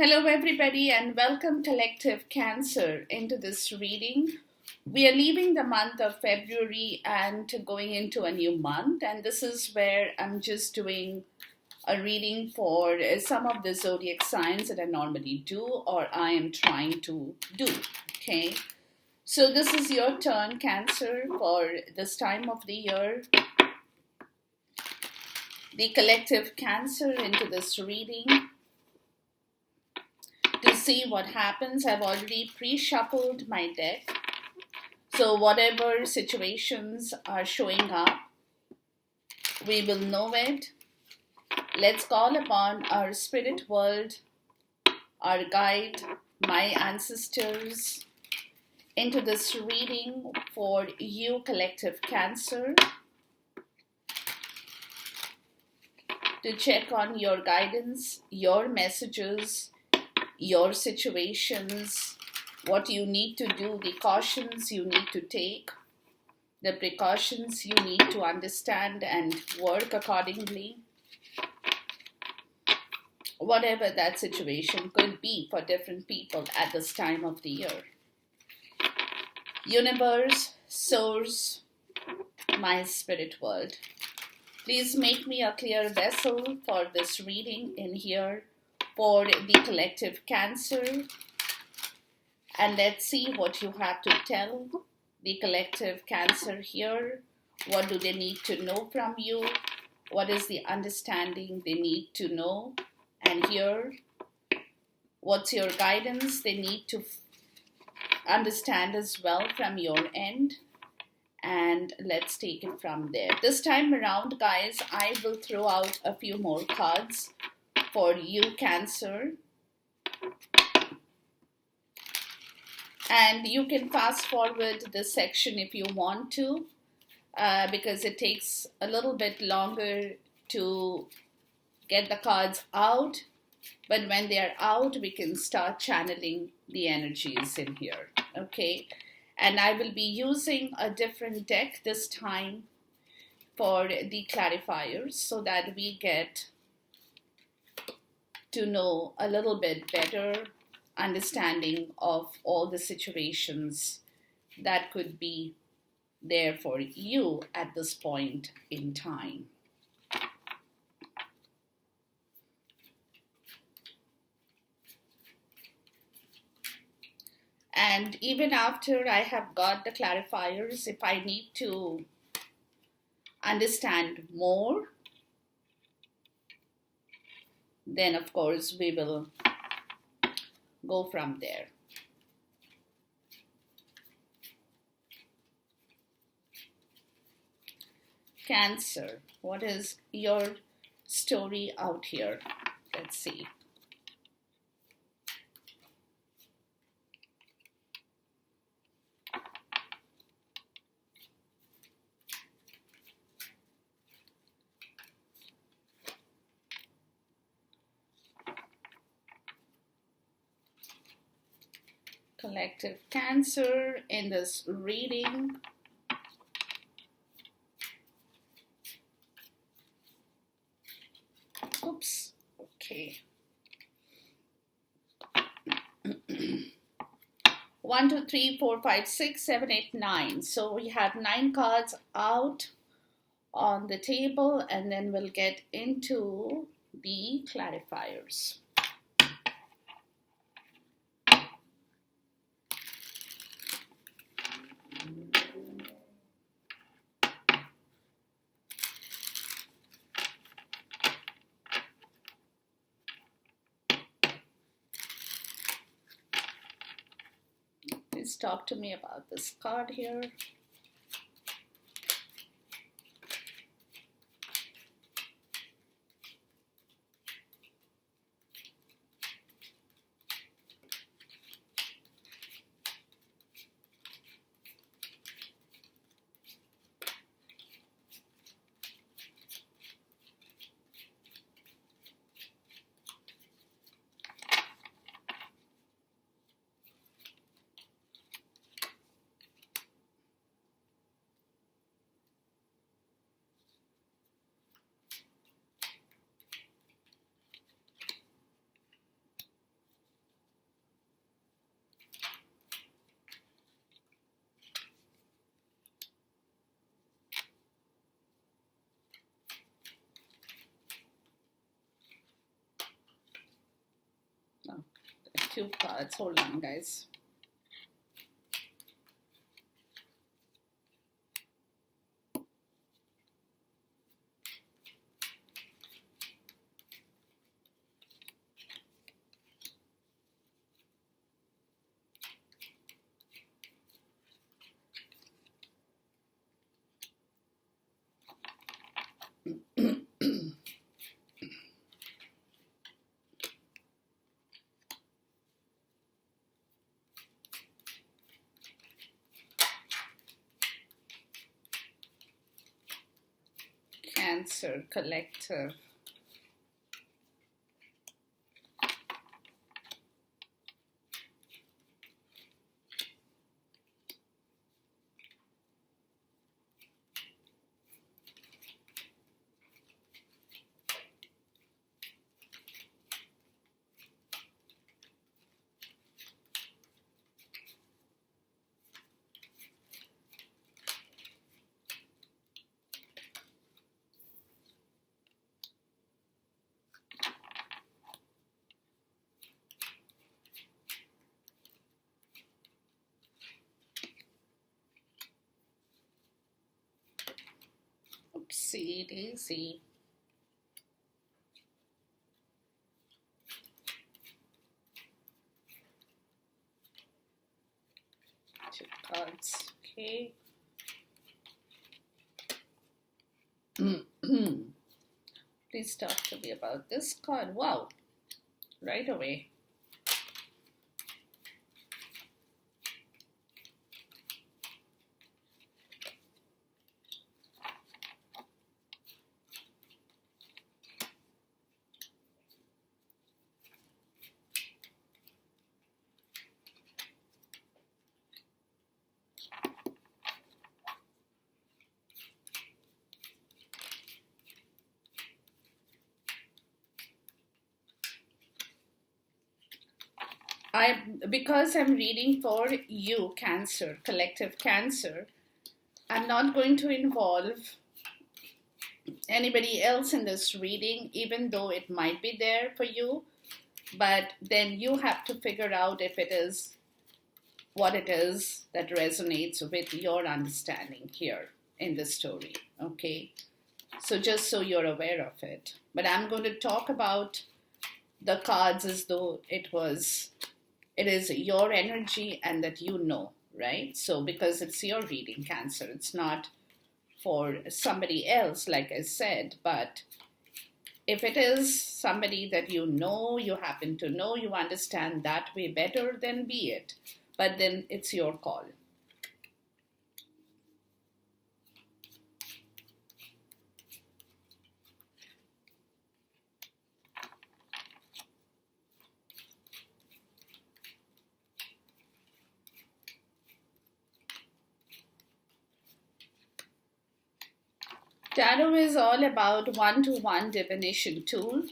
Hello, everybody, and welcome Collective Cancer into this reading. We are leaving the month of February and going into a new month, and this is where I'm just doing a reading for some of the zodiac signs that I normally do or I am trying to do. Okay, so this is your turn, Cancer, for this time of the year. The Collective Cancer into this reading. To see what happens, I've already pre-shuffled my deck. So whatever situations are showing up, we will know it. Let's call upon our spirit world, our guide, my ancestors, into this reading for you, Collective Cancer, to check on your guidance, your messages, your situations, what you need to do, the cautions you need to take, the precautions you need to understand and work accordingly. Whatever that situation could be for different people at this time of the year. Universe, source, my spirit world. Please make me a clear vessel for this reading in here for the Collective Cancer. And let's see what you have to tell the Collective Cancer here. What do they need to know from you? What is the understanding they need to know and hear? What's your guidance they need to understand as well from your end? And let's take it from there. This time around, guys, I will throw out a few more cards for you, Cancer. And you can fast forward this section if you want to, because it takes a little bit longer to get the cards out. But when they are out, we can start channeling the energies in here, okay? And I will be using a different deck this time for the clarifiers so that we get to know a little bit better understanding of all the situations that could be there for you at this point in time. And even after I have got the clarifiers, if I need to understand more, then of course we will go from there. Cancer, what is your story out here? Let's see. Collective Cancer in this reading. Oops, okay. 1, 2, 3, 4, 5, 6, 7, 8, 9. So we have 9 cards out on the table, and then we'll get into the clarifiers. Please talk to me about this card here. Oh, two cards. Hold on, guys. Cancer collective. Oopsie daisy. Two cards. Okay. Please talk to me about this card. Wow. Right away. Because I'm reading for you, Cancer, collective Cancer, I'm not going to involve anybody else in this reading, even though it might be there for you. But then you have to figure out if it is what it is that resonates with your understanding here in the story. Okay? So just so you're aware of it. But I'm going to talk about the cards as though it is your energy and that you know, right? So because it's your reading, Cancer, it's not for somebody else, like I said, but if it is somebody that you know, you happen to know, you understand that way better, then be it. But then it's your call. Tarot is all about one-to-one divination tool.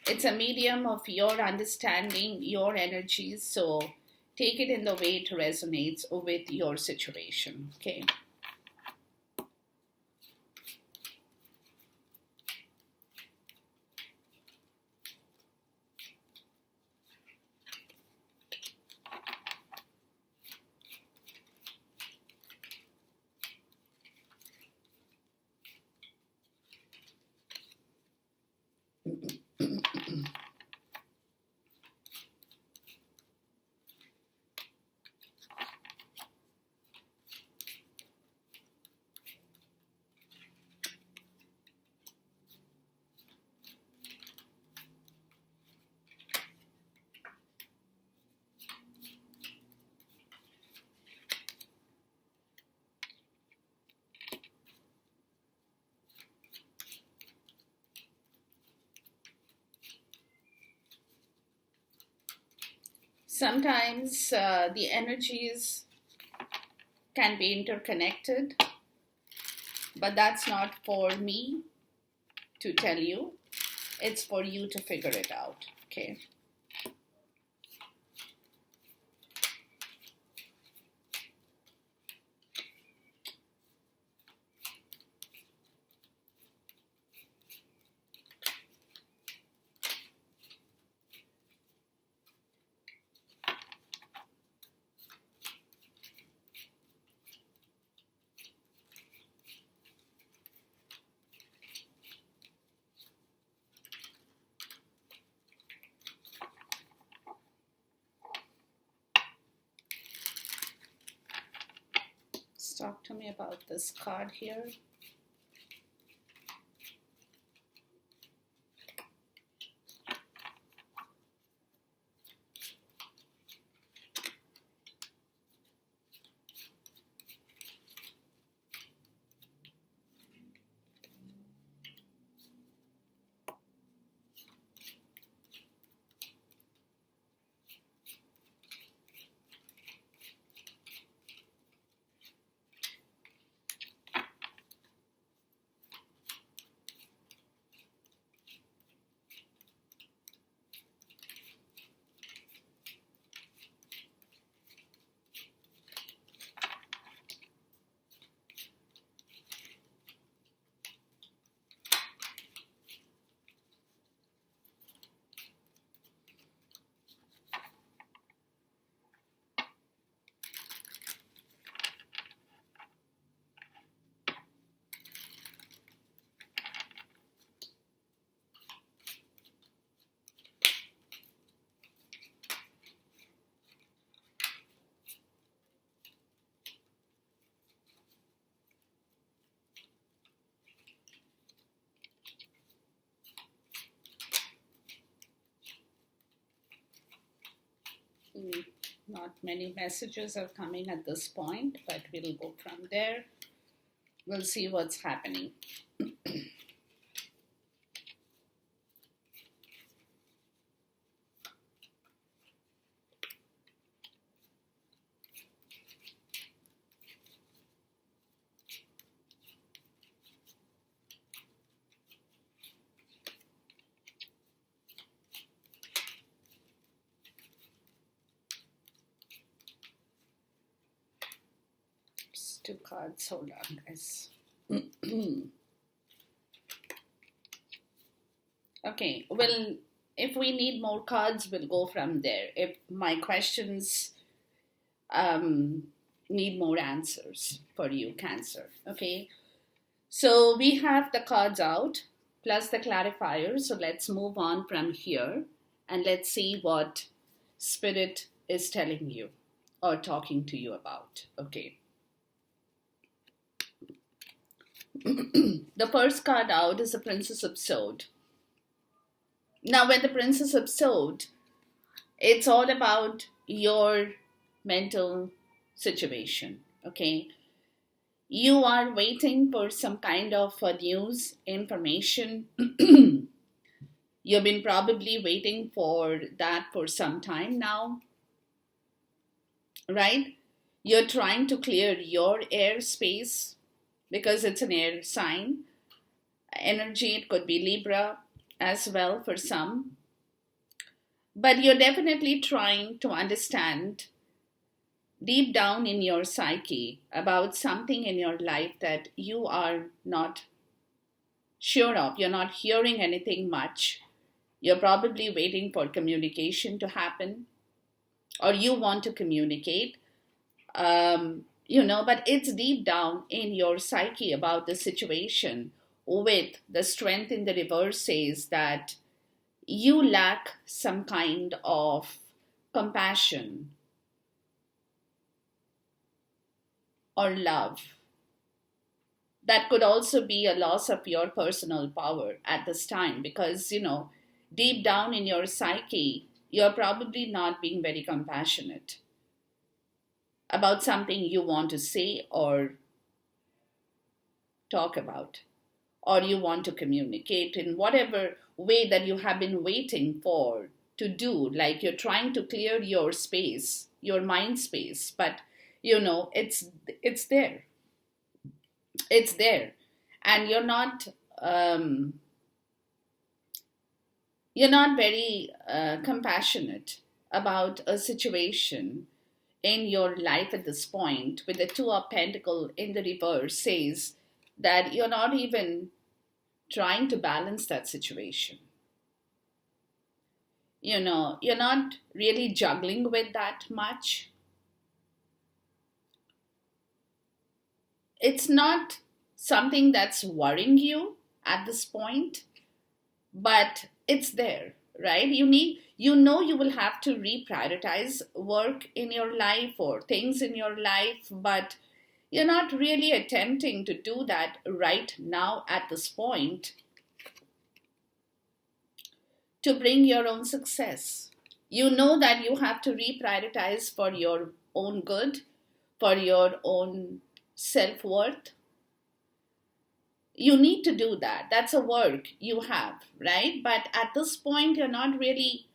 It's a medium of your understanding, your energies. So take it in the way it resonates with your situation. Okay. Sometimes the energies can be interconnected, but that's not for me to tell you. It's for you to figure it out, okay? talk to me about this card here. Not many messages are coming at this point, but we'll go from there. We'll see what's happening. Two cards, hold on, guys. Okay, well, if we need more cards, we'll go from there. If my questions need more answers for you, Cancer. Okay, so we have the cards out plus the clarifier. So let's move on from here and let's see what Spirit is telling you or talking to you about. Okay. The first card out is the Princess of Swords. Now, when the Princess of Swords, it's all about your mental situation, okay? You are waiting for some kind of news, information. You've been probably waiting for that for some time now, right? You're trying to clear your airspace because it's an air sign. Energy, it could be Libra as well for some. But you're definitely trying to understand deep down in your psyche about something in your life that you are not sure of. You're not hearing anything much. You're probably waiting for communication to happen, or you want to communicate. But it's deep down in your psyche about the situation. With the Strength in the reverse says that you lack some kind of compassion or love. That could also be a loss of your personal power at this time because, deep down in your psyche, you're probably not being very compassionate about something you want to say or talk about, or you want to communicate in whatever way that you have been waiting for to do. Like you're trying to clear your space, your mind space, but it's there. It's there, and you're not very compassionate about a situation in your life at this point. With the Two of Pentacles in the reverse says that you're not even trying to balance that situation. You're not really juggling with that much. It's not something that's worrying you at this point, but it's there, right? You will have to reprioritize work in your life or things in your life, but You're not really attempting to do that right now at this point to bring your own success. You know that you have to reprioritize for your own good, for your own self worth. You need to do that. That's a work you have, right? But at this point, you're not really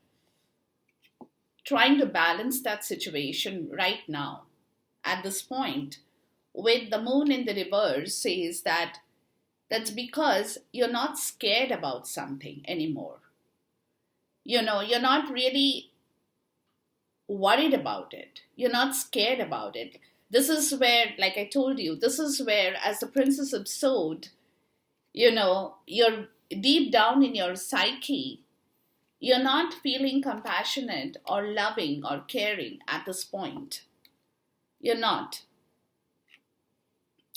trying to balance that situation right now. At this point, with the moon in the reverse, says that that's because you're not scared about something anymore. You're not really worried about it. You're not scared about it. This is where, like I told you, this is where, as the Princess of Sword, you're deep down in your psyche, you're not feeling compassionate or loving or caring at this point. You're not.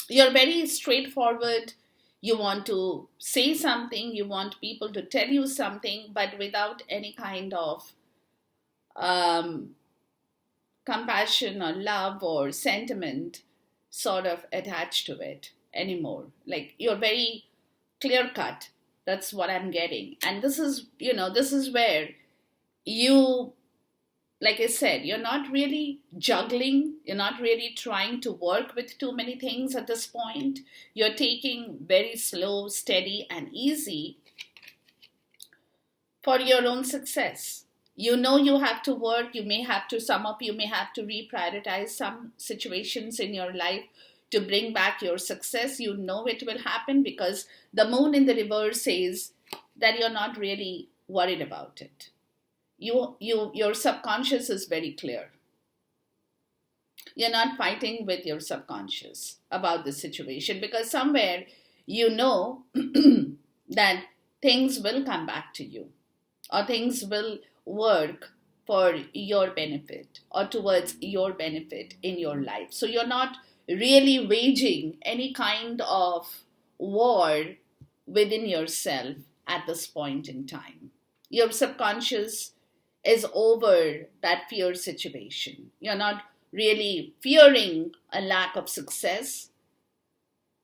You're very straightforward. You want to say something, you want people to tell you something, but without any kind of um, compassion or love or sentiment sort of attached to it anymore. Like you're very clear cut. That's what I'm getting. And this is where you, like I said, you're not really juggling. You're not really trying to work with too many things at this point. You're taking very slow, steady, and easy for your own success. You have to work. Some of you may have to reprioritize some situations in your life to bring back your success. You know it will happen because the moon in the reverse says that you're not really worried about it. Your subconscious is very clear. You're not fighting with your subconscious about the situation because somewhere you know that things will come back to you or things will work for your benefit or towards your benefit in your life. So you're not really waging any kind of war within yourself at this point in time. Your subconscious is over that fear situation. You're not really fearing a lack of success.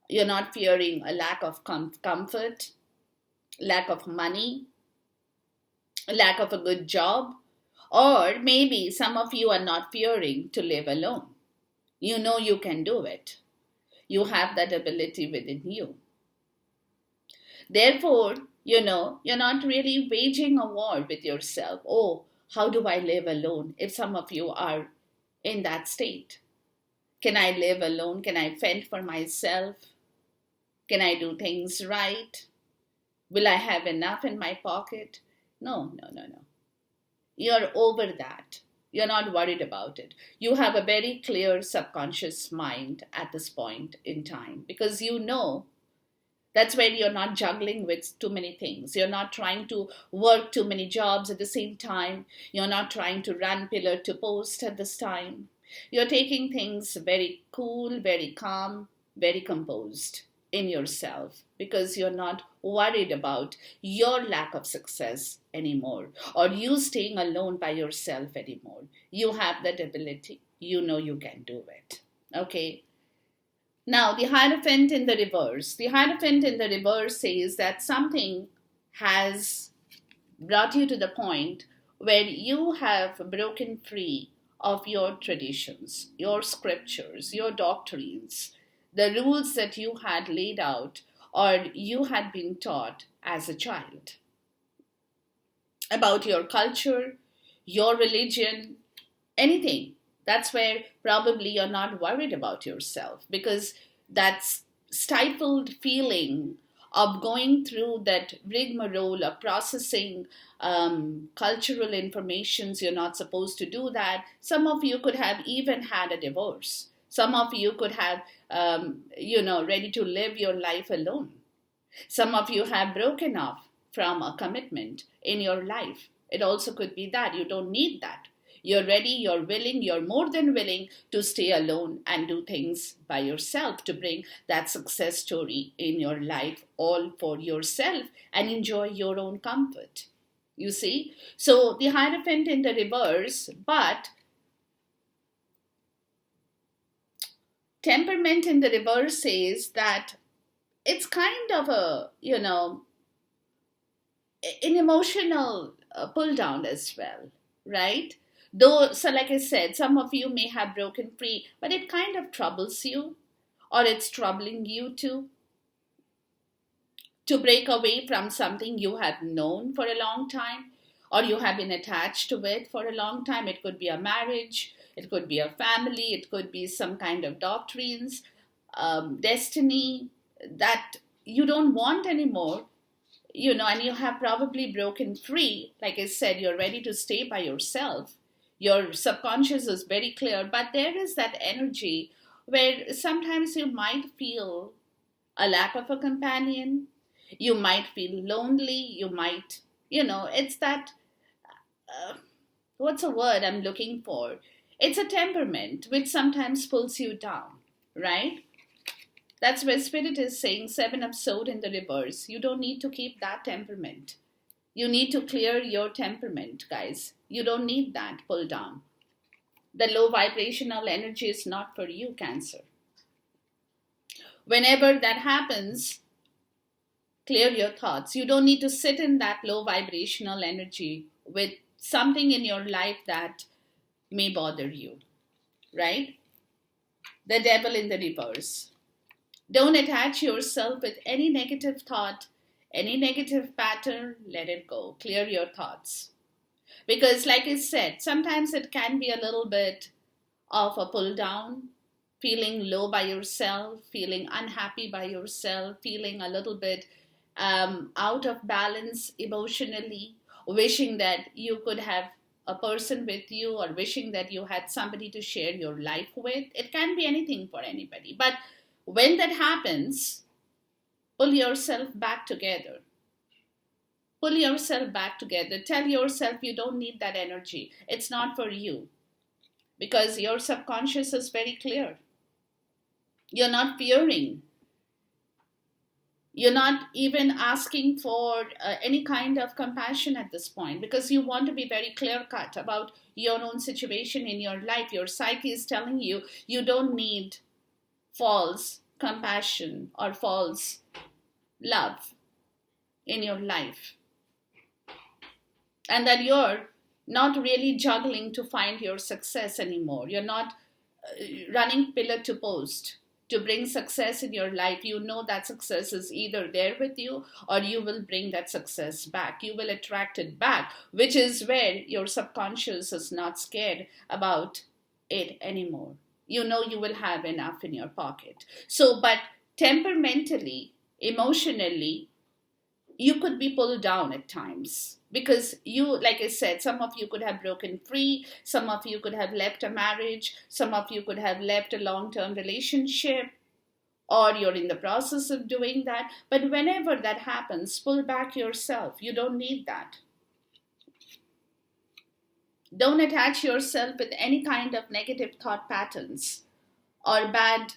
You're not fearing a lack of comfort, lack of money, lack of a good job, or maybe some of you are not fearing to live alone. You know you can do it. You have that ability within you. Therefore, you're not really waging a war with yourself. Oh, how do I live alone? If some of you are in that state, can I live alone? Can I fend for myself? Can I do things right? Will I have enough in my pocket? No, no, no, no. You're over that. You're not worried about it. You have a very clear subconscious mind at this point in time because you know that's where you're not juggling with too many things. You're not trying to work too many jobs at the same time. You're not trying to run pillar to post at this time. You're taking things very cool, very calm, very composed in yourself because you're not worried about your lack of success anymore or you staying alone by yourself anymore. You have that ability. You know you can do it. Okay. Now, the Hierophant in the reverse. The Hierophant in the reverse says that something has brought you to the point where you have broken free of your traditions, your scriptures, your doctrines, the rules that you had laid out or you had been taught as a child about your culture, your religion, anything. That's where probably you're not worried about yourself because that stifled feeling of going through that rigmarole of processing cultural informations you're not supposed to do that. Some of you could have even had a divorce. Some of you could have, ready to live your life alone. Some of you have broken off from a commitment in your life. It also could be that you don't need that. You're ready, you're willing, you're more than willing to stay alone and do things by yourself to bring that success story in your life all for yourself and enjoy your own comfort. You see? So the Hierophant in the reverse, but Temperament in the reverse says that it's kind of a, an emotional pull down as well, right? Though, so like I said, some of you may have broken free, but it kind of troubles you, or it's troubling you too, to break away from something you have known for a long time, or you have been attached to it for a long time. It could be a marriage, it could be a family, it could be some kind of doctrines, destiny that you don't want anymore, and you have probably broken free. Like I said, you're ready to stay by yourself. Your subconscious is very clear, but there is that energy where sometimes you might feel a lack of a companion. You might feel lonely. You might, it's that, uh, what's a word I'm looking for? It's a temperament which sometimes pulls you down, right? That's where Spirit is saying Seven of Swords in the reverse. You don't need to keep that temperament. You need to clear your temperament, guys. You don't need that pull down. The low vibrational energy is not for you, Cancer. Whenever that happens, clear your thoughts. You don't need to sit in that low vibrational energy with something in your life that may bother you, right? The Devil in the reverse. Don't attach yourself with any negative thought, any negative pattern. Let it go. Clear your thoughts. Because, like I said, sometimes it can be a little bit of a pull down, feeling low by yourself, feeling unhappy by yourself, feeling a little bit out of balance emotionally, wishing that you could have a person with you, or wishing that you had somebody to share your life with. It can be anything for anybody. But when that happens, pull yourself back together. Pull yourself back together. Tell yourself you don't need that energy. It's not for you. Because your subconscious is very clear. You're not fearing. You're not even asking for any kind of compassion at this point, because you want to be very clear cut about your own situation in your life. Your psyche is telling you you don't need false compassion or false love in your life, and that you're not really juggling to find your success anymore. You're not running pillar to post to bring success in your life. You know that success is either there with you, or you will bring that success back. You will attract it back, which is where your subconscious is not scared about it anymore. You know you will have enough in your pocket. So, but temperamentally, emotionally, you could be pulled down at times, because you, like I said, some of you could have broken free, some of you could have left a marriage, some of you could have left a long-term relationship, or you're in the process of doing that. But whenever that happens, pull back yourself. You don't need that. Don't attach yourself with any kind of negative thought patterns or bad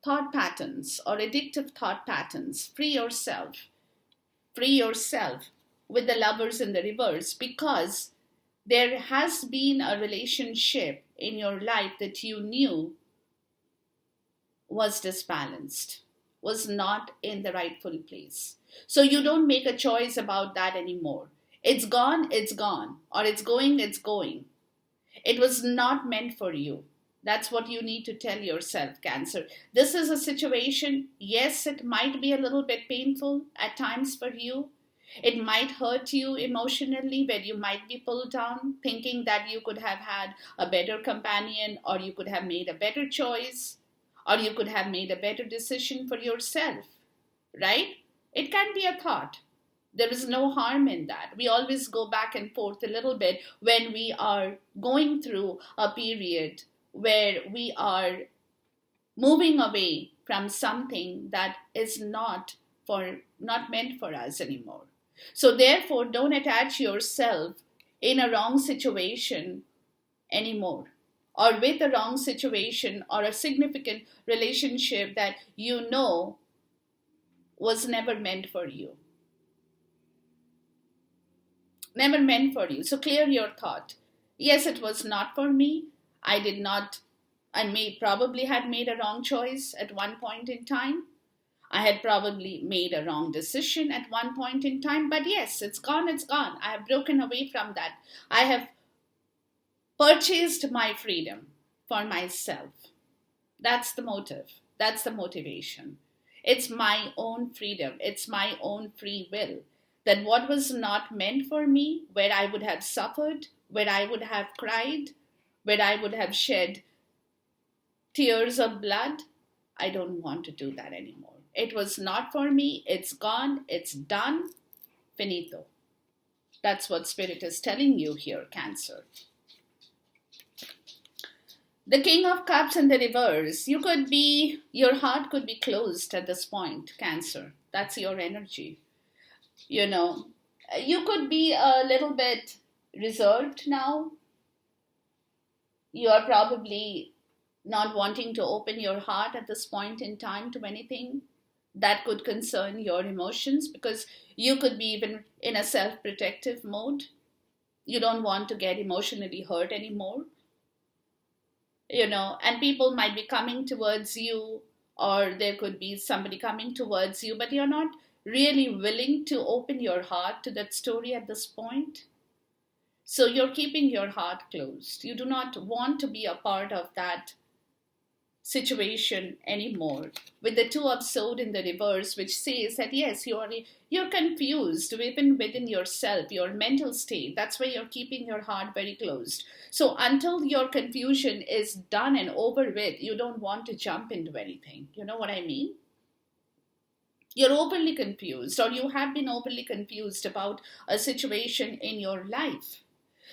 thought patterns or addictive thought patterns. Free yourself. Free yourself with the Lovers in the reverse, because there has been a relationship in your life that you knew was disbalanced, was not in the rightful place. So you don't make a choice about that anymore. It's gone, or it's going. It was not meant for you. That's what you need to tell yourself, Cancer. This is a situation, yes, it might be a little bit painful at times for you. It might hurt you emotionally, where you might be pulled down, thinking that you could have had a better companion, or you could have made a better choice, or you could have made a better decision for yourself, right? It can be a thought. There is no harm in that. We always go back and forth a little bit when we are going through a period where we are moving away from something that is not meant for us anymore. So therefore, don't attach yourself in a wrong situation anymore, or with a wrong situation or a significant relationship that you know was never meant for you. Never meant for you. So clear your thought. Yes, it was not for me. I did not I probably had made a wrong choice at one point in time. I had probably made a wrong decision at one point in time, but yes, it's gone, it's gone. I have broken away from that. I have purchased my freedom for myself. That's the motive. That's the motivation. It's my own freedom. It's my own free will. That what was not meant for me, where I would have suffered, where I would have cried, where I would have shed tears of blood, I don't want to do that anymore. It was not for me. It's gone. It's done. Finito. That's what Spirit is telling you here, Cancer. The King of Cups in the reverse. Your heart could be closed at this point, Cancer. That's your energy. You know, you could be a little bit reserved now. You are probably not wanting to open your heart at this point in time to anything that could concern your emotions, because you could be even in a self-protective mode. You don't want to get emotionally hurt anymore. And people might be coming towards you, or there could be somebody coming towards you, but you're not really willing to open your heart to that story at this point. So you're keeping your heart closed. You do not want to be a part of that situation anymore, with the Two of Swords in the reverse, which says that yes, you're confused even within yourself, your mental state. That's why you're keeping your heart very closed. So until your confusion is done and over with, you don't want to jump into anything. You know what I mean? You're overly confused, or you have been overly confused about a situation in your life.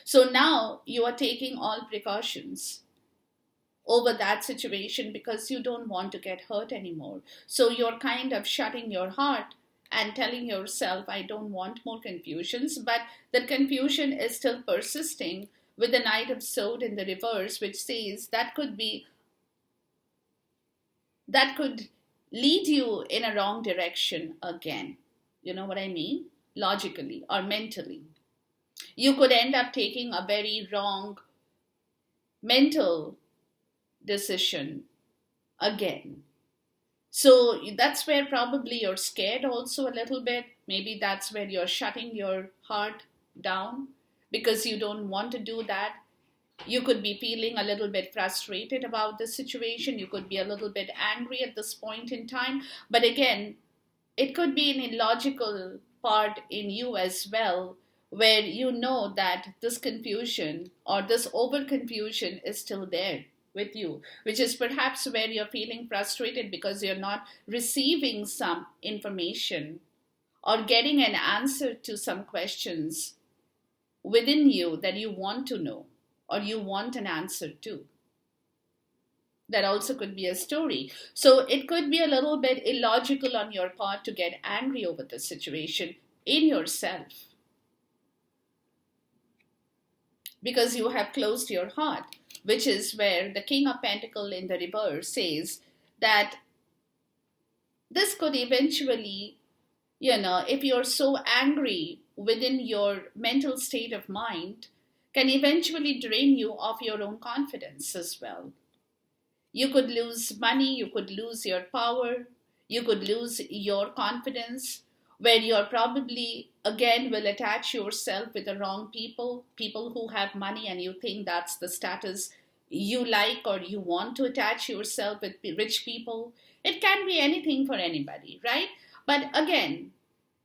So now you are taking all precautions over that situation because you don't want to get hurt anymore. So you're kind of shutting your heart and telling yourself, I don't want more confusions, but the confusion is still persisting with the Knight of Swords in the reverse, which says that could lead you in a wrong direction again. You know what I mean? Logically or mentally. You could end up taking a very wrong mental decision again. So that's where probably you're scared also a little bit. Maybe that's where you're shutting your heart down because you don't want to do that. You could be feeling a little bit frustrated about the situation. You could be a little bit angry at this point in time. But again, it could be an illogical part in you as well, where you know that this confusion or this over confusion is still there with you, which is perhaps where you're feeling frustrated because you're not receiving some information or getting an answer to some questions within you that you want to know or you want an answer to. That also could be a story. So it could be a little bit illogical on your part to get angry over the situation in yourself, because you have closed your heart, which is where the King of Pentacles in the reverse says that this could eventually, if you're so angry within your mental state of mind, can eventually drain you of your own confidence as well. You could lose money, you could lose your power, you could lose your confidence, where you're probably, again, will attach yourself with the wrong people who have money, and you think that's the status you like, or you want to attach yourself with rich people. It can be anything for anybody, right? But again,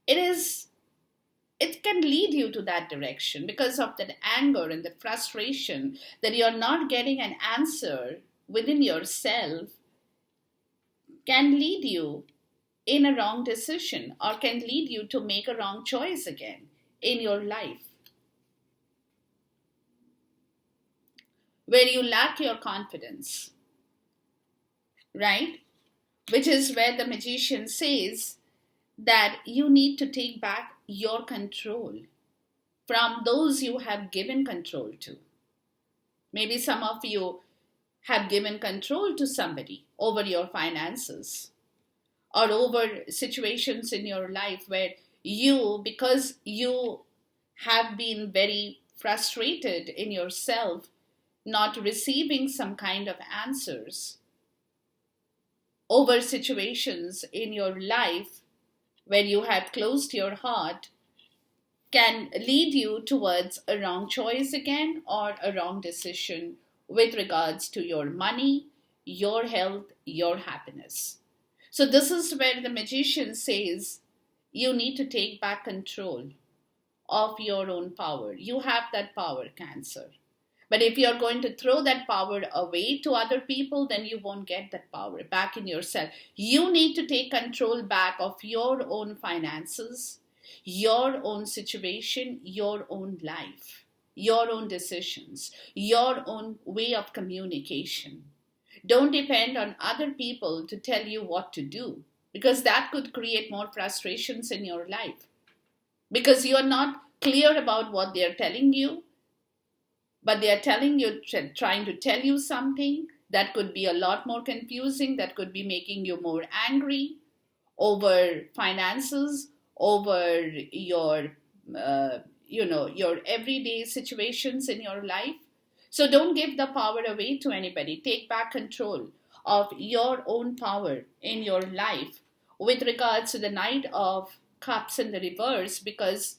it can lead you to that direction because of that anger and the frustration that you're not getting an answer within yourself, can lead you in a wrong decision or can lead you to make a wrong choice again in your life, where you lack your confidence, right? Which is where the Magician says that you need to take back your control from those you have given control to. Maybe some of you have given control to somebody over your finances or over situations in your life where because you have been very frustrated in yourself, not receiving some kind of answers over situations in your life where you have closed your heart can lead you towards a wrong choice again or a wrong decision with regards to your money, your health, your happiness. So, this is where the magician says you need to take back control of your own power. You have that power, Cancer. But if you're going to throw that power away to other people, then you won't get that power back in yourself. You need to take control back of your own finances, your own situation, your own life, your own decisions, your own way of communication. Don't depend on other people to tell you what to do, because that could create more frustrations in your life. Because you are not clear about what they are telling you, but they are telling you, trying to tell you something that could be a lot more confusing, that could be making you more angry over finances, over your, your everyday situations in your life. So don't give the power away to anybody. Take back control of your own power in your life with regards to the Knight of Cups in the reverse, because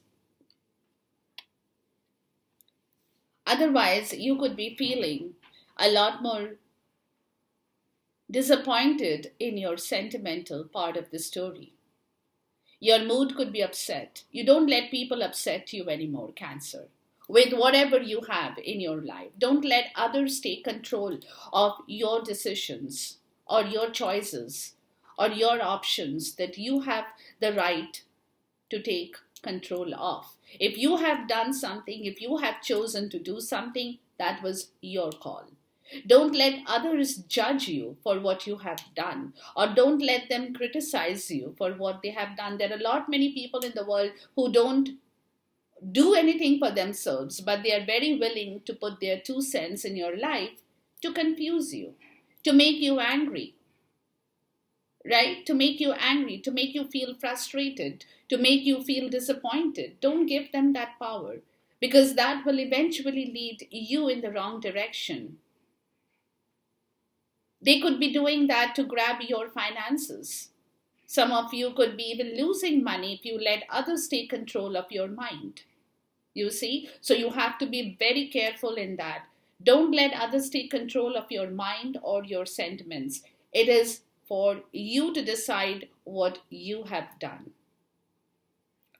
otherwise you could be feeling a lot more disappointed in your sentimental part of the story. Your mood could be upset. You don't let people upset you anymore, Cancer. With whatever you have in your life, don't let others take control of your decisions or your choices or your options that you have the right to take control of. If you have done something, if you have chosen to do something, that was your call. Don't let others judge you for what you have done, or don't let them criticize you for what they have done. There are a lot many people in the world who don't do anything for themselves, but they are very willing to put their 2 cents in your life to confuse you, to make you angry, right? To make you angry, to make you feel frustrated, to make you feel disappointed. Don't give them that power, because that will eventually lead you in the wrong direction. They could be doing that to grab your finances. Some of you could be even losing money if you let others take control of your mind. You see? So you have to be very careful in that. Don't let others take control of your mind or your sentiments. It is for you to decide what you have done.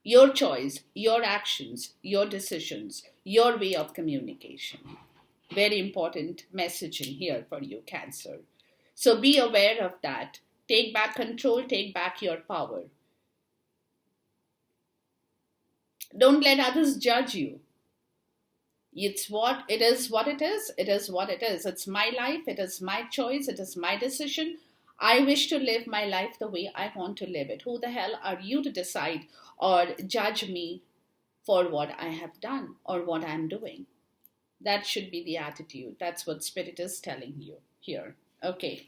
Your choice, your actions, your decisions, your way of communication. Very important message in here for you, Cancer. So be aware of that. Take back control, take back your power. Don't let others judge you. It's what it is, what it is. It is what it is. It's my life. It is my choice. It is my decision. I wish to live my life the way I want to live it. Who the hell are you to decide or judge me for what I have done or what I'm doing? That should be the attitude. That's what Spirit is telling you here. Okay.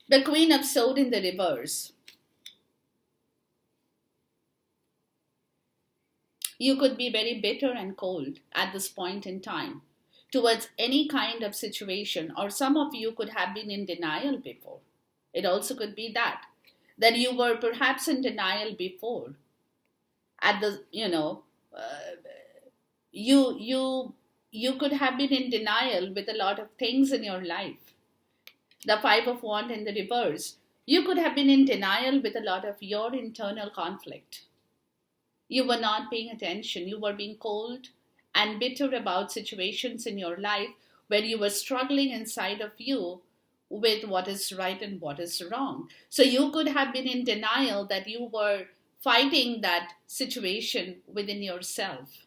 The Queen of Swords in the reverse. You could be very bitter and cold at this point in time towards any kind of situation, or some of you could have been in denial before. It also could be that you were perhaps in denial before. At the, you could have been in denial with a lot of things in your life. The Five of Wands in the reverse. You could have been in denial with a lot of your internal conflict. You were not paying attention. You were being cold and bitter about situations in your life where you were struggling inside of you with what is right and what is wrong. So you could have been in denial that you were fighting that situation within yourself.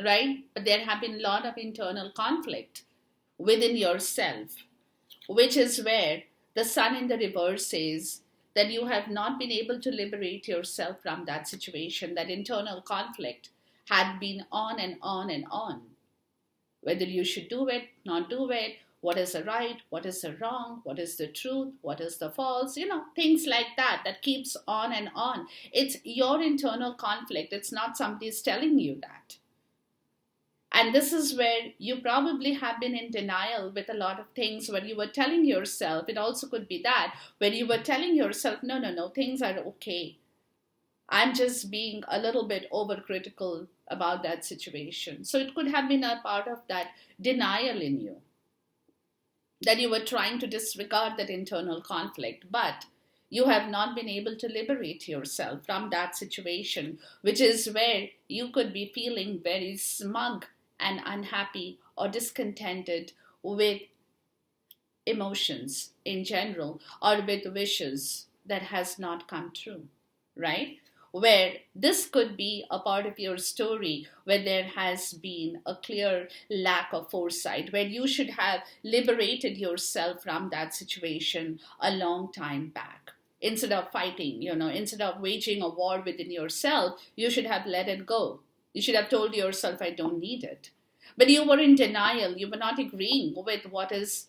Right? But there have been a lot of internal conflict within yourself, which is where the Sun in the reverse says that you have not been able to liberate yourself from that situation. That internal conflict had been on and on and on. Whether you should do it, not do it, what is the right, what is the wrong, what is the truth, what is the false, things like that, that keeps on and on. It's your internal conflict. It's not somebody's telling you that. And this is where you probably have been in denial with a lot of things, where you were telling yourself, it also could be that, where you were telling yourself, no, things are okay. I'm just being a little bit overcritical about that situation. So it could have been a part of that denial in you, that you were trying to disregard that internal conflict, but you have not been able to liberate yourself from that situation, which is where you could be feeling very smug and unhappy or discontented with emotions in general, or with wishes that has not come true, right? Where this could be a part of your story where there has been a clear lack of foresight, where you should have liberated yourself from that situation a long time back. Instead of fighting, instead of waging a war within yourself, you should have let it go. You should have told yourself, I don't need it. But you were in denial. You were not agreeing with what is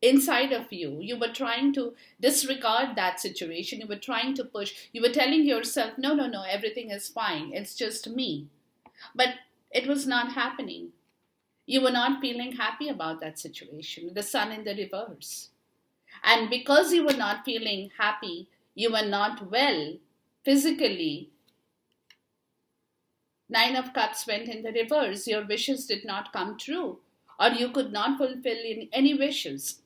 inside of you. You were trying to disregard that situation. You were trying to push. You were telling yourself, no, everything is fine. It's just me. But it was not happening. You were not feeling happy about that situation. The sun in the reverse. And because you were not feeling happy, you were not well physically. Nine of Cups went in the reverse. Your wishes did not come true, or you could not fulfill any wishes.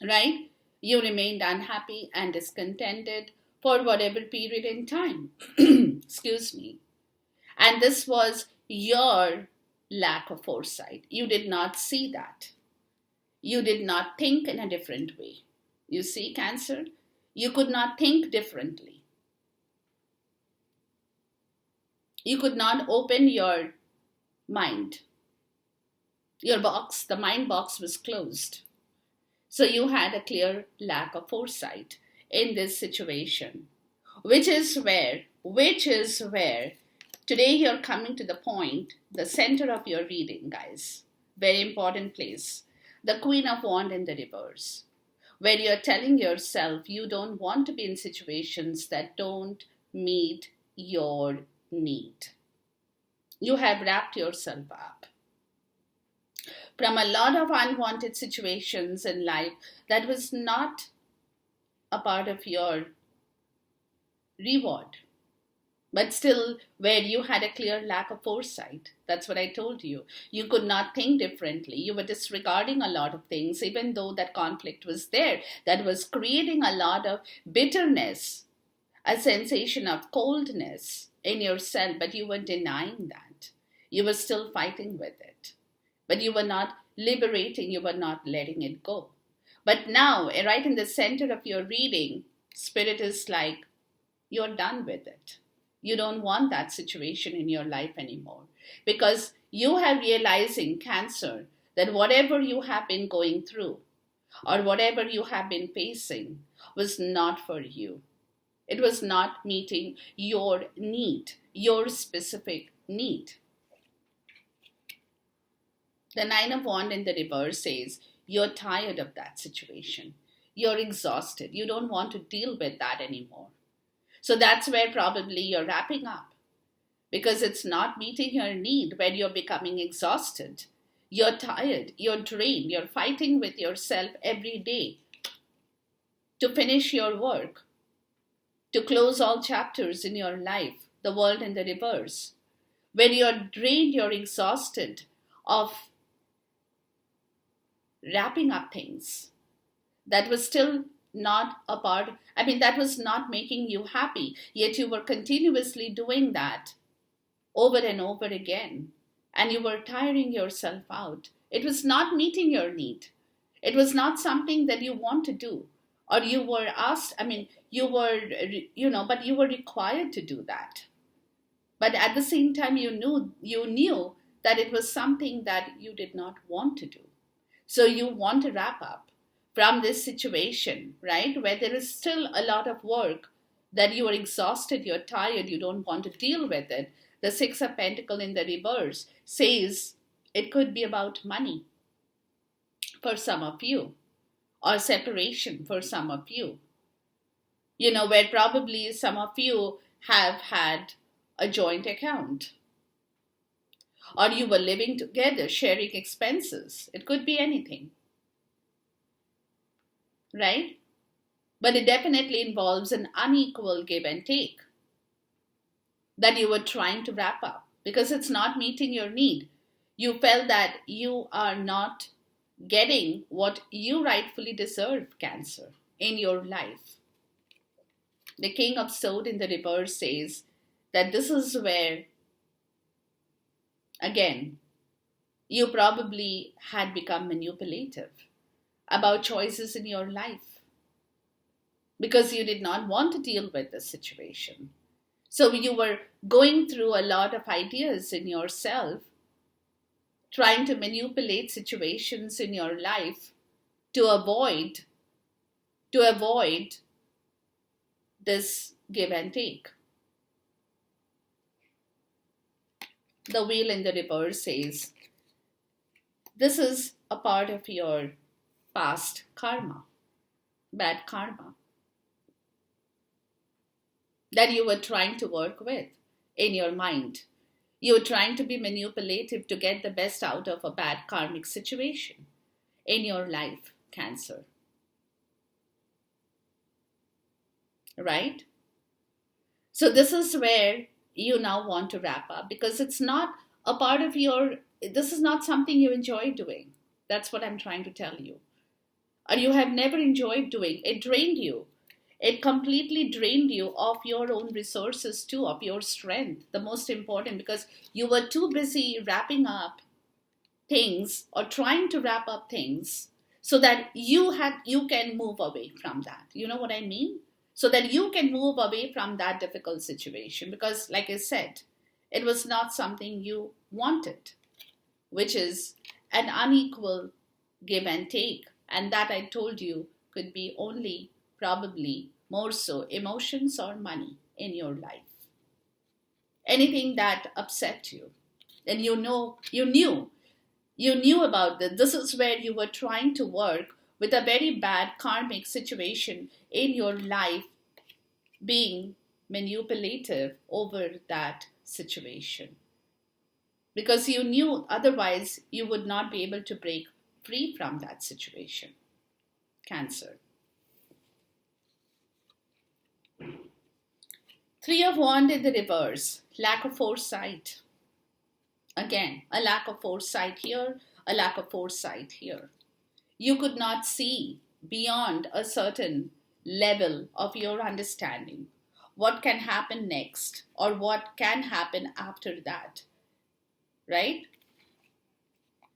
Right? You remained unhappy and discontented for whatever period in time. Excuse me. And this was your lack of foresight. You did not see that. You did not think in a different way. You see, Cancer? You could not think differently. You could not open your mind. Your box, the mind box, was closed. So you had a clear lack of foresight in this situation, which is where today you're coming to the point, the center of your reading, guys. Very important place. The Queen of Wands in the reverse, where you're telling yourself you don't want to be in situations that don't meet your need. You have wrapped yourself up from a lot of unwanted situations in life that was not a part of your reward, but still where you had a clear lack of foresight. That's what I told you. You could not think differently. You were disregarding a lot of things, even though that conflict was there, that was creating a lot of bitterness, a sensation of coldness in yourself, but you were denying that. You were still fighting with it, but you were not liberating, you were not letting it go. But now, right in the center of your reading, Spirit is like, you're done with it. You don't want that situation in your life anymore, because you have realizing, Cancer, that whatever you have been going through or whatever you have been facing was not for you. It was not meeting your need, your specific need. The Nine of Wands in the reverse says you're tired of that situation. You're exhausted. You don't want to deal with that anymore. So that's where probably you're wrapping up, because it's not meeting your need, where you're becoming exhausted. You're tired. You're drained. You're fighting with yourself every day to finish your work, to close all chapters in your life, the World in the reverse, where you're drained, you're exhausted of wrapping up things that was still not a part, that was not making you happy, yet you were continuously doing that over and over again, and you were tiring yourself out. It was not meeting your need. It was not something that you want to do, or you were asked, you were, but you were required to do that. But at the same time, you knew that it was something that you did not want to do. So you want to wrap up from this situation, right? Where there is still a lot of work, that you are exhausted, you're tired, you don't want to deal with it. The Six of Pentacles in the reverse says it could be about money. for some of you, or separation for some of you. Where probably some of you have had a joint account, or you were living together, sharing expenses. It could be anything, right? But it definitely involves an unequal give and take that you were trying to wrap up because it's not meeting your need. You felt that you are not getting what you rightfully deserve, Cancer, in your life. The King of Swords in the reverse says that this is where, again, you probably had become manipulative about choices in your life because you did not want to deal with the situation. So you were going through a lot of ideas in yourself, trying to manipulate situations in your life to avoid this give and take. The wheel in the reverse says, this is a part of your past karma, bad karma, that you were trying to work with in your mind. You were trying to be manipulative to get the best out of a bad karmic situation in your life, Cancer. Right? So this is where you now want to wrap up because it's not a part of this is not something you enjoy doing. That's what I'm trying to tell you. Or you have never enjoyed doing. It drained you. It completely drained you of your own resources too, of your strength. The most important, because you were too busy wrapping up things or trying to wrap up things so that you can move away from that. You know what I mean? So that you can move away from that difficult situation. Because like I said, it was not something you wanted, which is an unequal give and take. And that I told you could be only probably more so emotions or money in your life. Anything that upset you, then you knew about this. This is where you were trying to work with a very bad karmic situation in your life, being manipulative over that situation. Because you knew otherwise you would not be able to break free from that situation. Cancer. Three of Wands in the reverse. Lack of foresight. Again, a lack of foresight here, a lack of foresight here. You could not see beyond a certain level of your understanding what can happen next or what can happen after that. Right?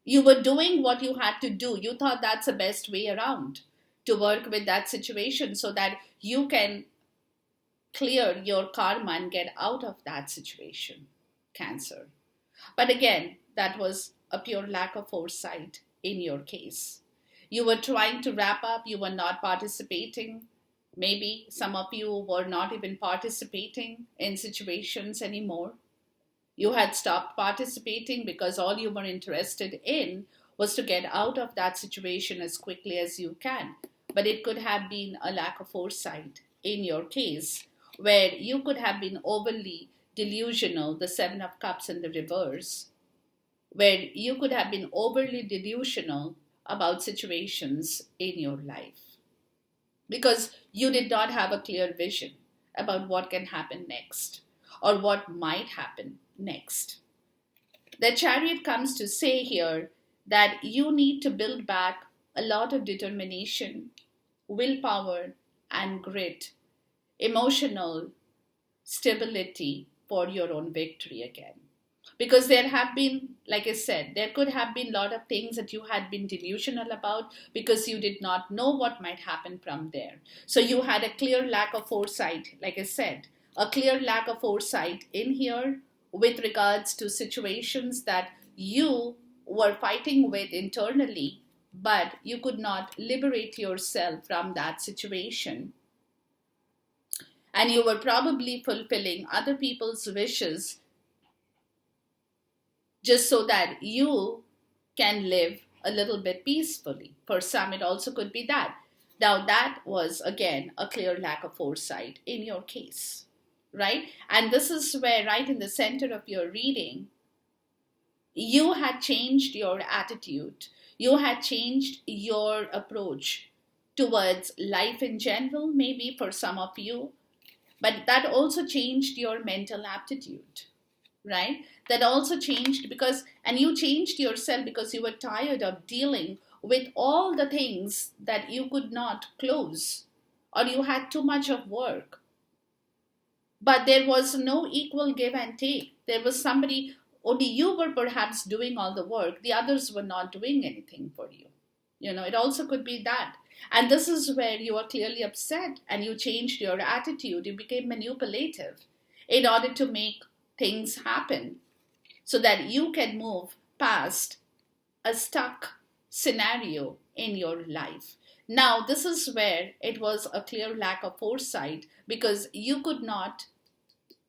You were doing what you had to do. You thought that's the best way around to work with that situation so that you can clear your karma and get out of that situation, Cancer. But again, that was a pure lack of foresight in your case. You were trying to wrap up, you were not participating. Maybe some of you were not even participating in situations anymore. You had stopped participating because all you were interested in was to get out of that situation as quickly as you can. But it could have been a lack of foresight in your case, where you could have been overly delusional, the Seven of Cups in the reverse, where you could have been overly delusional about situations in your life. Because you did not have a clear vision about what can happen next or what might happen next. The Chariot comes to say here that you need to build back a lot of determination, willpower, and grit, emotional stability for your own victory again. Because there have been, like I said, there could have been a lot of things that you had been delusional about because you did not know what might happen from there. So you had a clear lack of foresight, like I said, a clear lack of foresight in here with regards to situations that you were fighting with internally, but you could not liberate yourself from that situation. And you were probably fulfilling other people's wishes just so that you can live a little bit peacefully. For some, it also could be that. Now, that was again a clear lack of foresight in your case, right? And this is where, right in the center of your reading, you had changed your attitude, you had changed your approach towards life in general, maybe for some of you, but that also changed your mental aptitude, right? That also changed because, and you changed yourself because you were tired of dealing with all the things that you could not close, or you had too much of work. But there was no equal give and take. There was somebody, only you were perhaps doing all the work, the others were not doing anything for you. It also could be that. And this is where you are clearly upset and you changed your attitude. You became manipulative in order to make things happen so that you can move past a stuck scenario in your life. Now, this is where it was a clear lack of foresight because you could not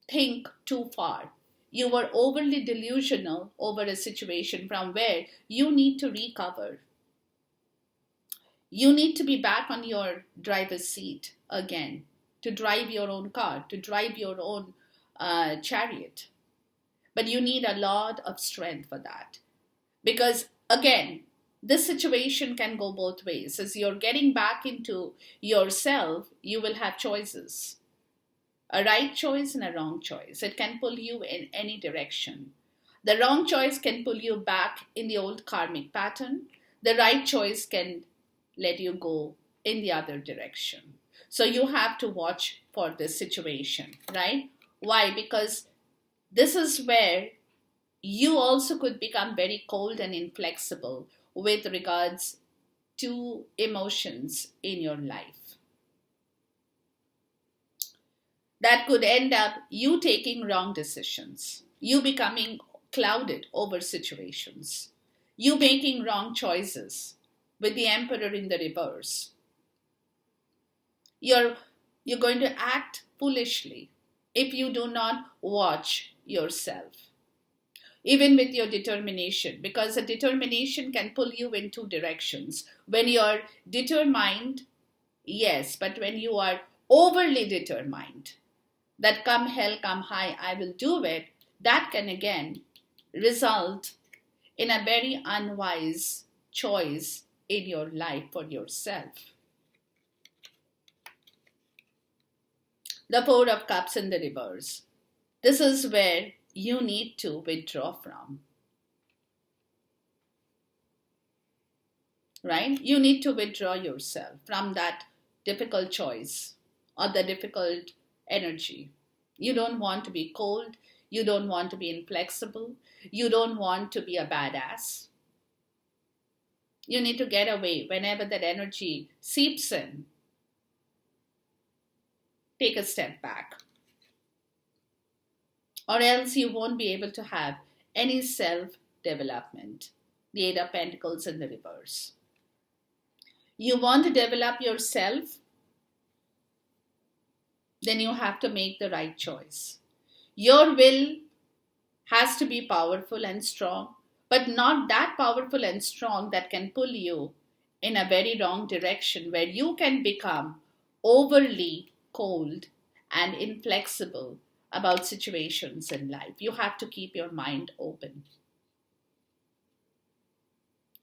think too far. You were overly delusional over a situation from where you need to recover. You need to be back on your driver's seat again, to drive your own car, to drive your own chariot. But you need a lot of strength for that. Because again, this situation can go both ways. As you're getting back into yourself, you will have choices. A right choice and a wrong choice. It can pull you in any direction. The wrong choice can pull you back in the old karmic pattern. The right choice can let you go in the other direction. So you have to watch for this situation, right? Why? Because this is where you also could become very cold and inflexible with regards to emotions in your life. That could end up you taking wrong decisions, you becoming clouded over situations, you making wrong choices with the emperor in the reverse. You're going to act foolishly if you do not watch yourself. Even with your determination, because a determination can pull you in two directions. When you're determined, yes, but when you are overly determined, that come hell, come high, I will do it, that can again result in a very unwise choice in your life for yourself. The Four of Cups in the reverse. This is where you need to withdraw from. Right? You need to withdraw yourself from that difficult choice or the difficult energy. You don't want to be cold. You don't want to be inflexible. You don't want to be a badass. You need to get away whenever that energy seeps in. Take a step back. Or else you won't be able to have any self-development. The Eight of Pentacles in the reverse. You want to develop yourself, then you have to make the right choice. Your will has to be powerful and strong, but not that powerful and strong that can pull you in a very wrong direction where you can become overly cold and inflexible about situations in life. You have to keep your mind open.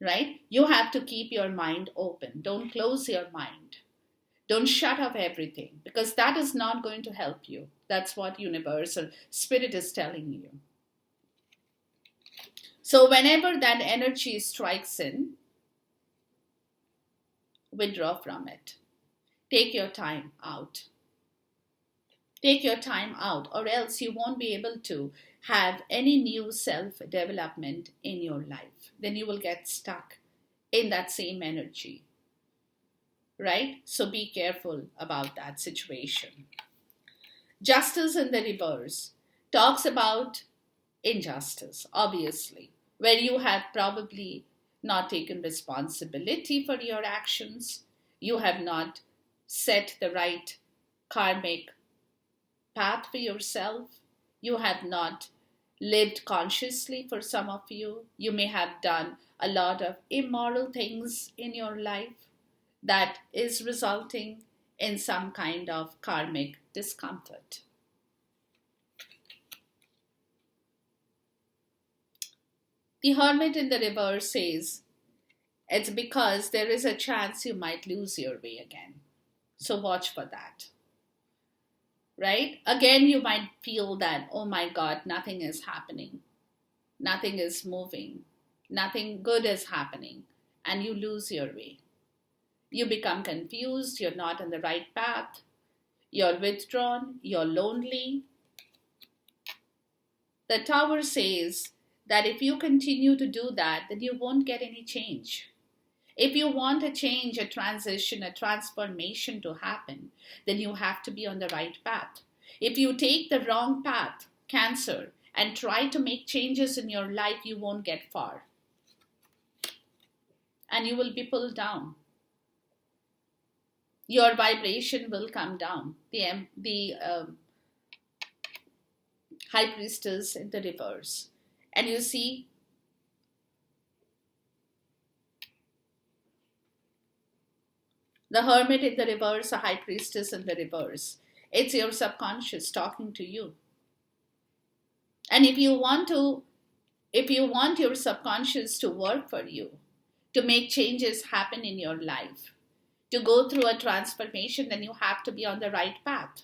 Right? You have to keep your mind open. Don't close your mind. Don't shut off everything, because that is not going to help you. That's what universe or spirit is telling you. So whenever that energy strikes in, withdraw from it. Take your time out. Take your time out, or else you won't be able to have any new self-development in your life. Then you will get stuck in that same energy. Right? So be careful about that situation. Justice in the reverse talks about injustice, obviously, where you have probably not taken responsibility for your actions. You have not set the right karmic path for yourself. You have not lived consciously for some of you. You may have done a lot of immoral things in your life that is resulting in some kind of karmic discomfort. The Hermit in the reverse says, it's because there is a chance you might lose your way again. So watch for that. Right? Again, you might feel that, oh my God, nothing is happening. Nothing is moving. Nothing good is happening. And you lose your way. You become confused. You're not on the right path. You're withdrawn. You're lonely. The Tower says that if you continue to do that, then you won't get any change. If you want a change, a transition, a transformation to happen, then you have to be on the right path. If you take the wrong path, Cancer, and try to make changes in your life, you won't get far. And you will be pulled down. Your vibration will come down. The High Priestess in the reverse. And you see, the Hermit in the reverse, a High Priestess in the reverse. It's your subconscious talking to you. And if you want your subconscious to work for you, to make changes happen in your life, to go through a transformation, then you have to be on the right path.